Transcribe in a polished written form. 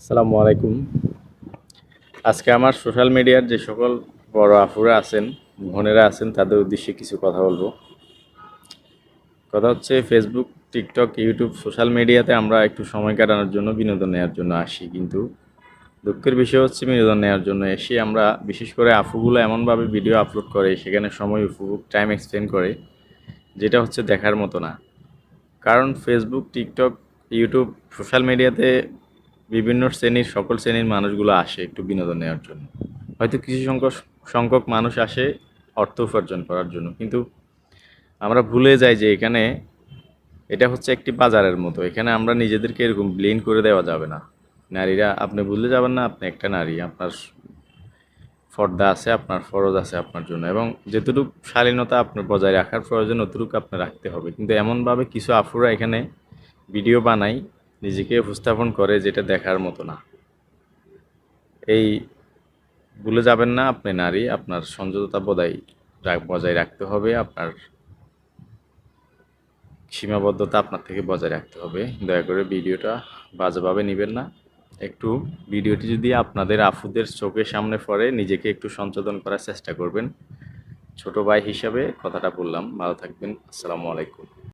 আসসালামু আলাইকুম। আজকে আমার সোশ্যাল মিডিয়ার যে সকল বড় আপুরা আছেন, বোনেরা আছেন, তাদের উদ্দেশ্যে কিছু কথা বলবো। কথা হচ্ছে ফেসবুক, টিকটক, ইউটিউব সোশ্যাল মিডিয়াতে আমরা একটু সময় কাটানোর জন্য, বিনোদন নেওয়ার জন্য আসি, কিন্তু দুঃখের বিষয় হচ্ছে বিনোদন নেওয়ার জন্য এসে আমরা বিশেষ করে আপুগুলো এমনভাবে ভিডিও আপলোড করে, সেখানে সময় উপভোগ টাইম এক্সপেন্ড করে, যেটা হচ্ছে দেখার মতো না। কারণ ফেসবুক, টিকটক, ইউটিউব সোশ্যাল মিডিয়াতে বিভিন্ন শ্রেণীর সকল শ্রেণীর মানুষগুলো আসে একটু বিনোদন নেওয়ার জন্য। হয়তো কিছু সংখ্যক মানুষ আসে অর্থ উপার্জন করার জন্য, কিন্তু আমরা ভুলে যাই যে এটা হচ্ছে একটি বাজারের মতো। এখানে আমরা নিজেদেরকে এরকম ব্লেন্ড করে দেওয়া যাবে না। নারীরা, আপনি ভুলে যাবেন না আপনি একটা নারী, আপনার পর্দা আছে, আপনার ফরজ আছে আপনার জন্য, এবং যেটুকু শালীনতা আপনার বজায় রাখার প্রয়োজন অতটুকু আপনি রাখতে হবে। কিন্তু এমনভাবে কিছু আফুরা এখানে ভিডিও বানাই, নিজেকে উপস্থাপন করে, যেটা দেখার মতো না। এই ভুলে যাবেন না আপনি নারী, আপনার সংযততা বজায় রাখতে হবে, আপনার সীমাবদ্ধতা আপনার থেকে বজায় রাখতে হবে। দয়া করে ভিডিওটা বাজেভাবে নেবেন না। একটু ভিডিওটি যদি আপনাদের আফুদের চোখের সামনে পড়ে, নিজেকে একটু সংশোধন করার চেষ্টা করবেন। ছোট ভাই হিসাবে কথাটা বললাম। ভালো থাকবেন। আসসালামু আলাইকুম।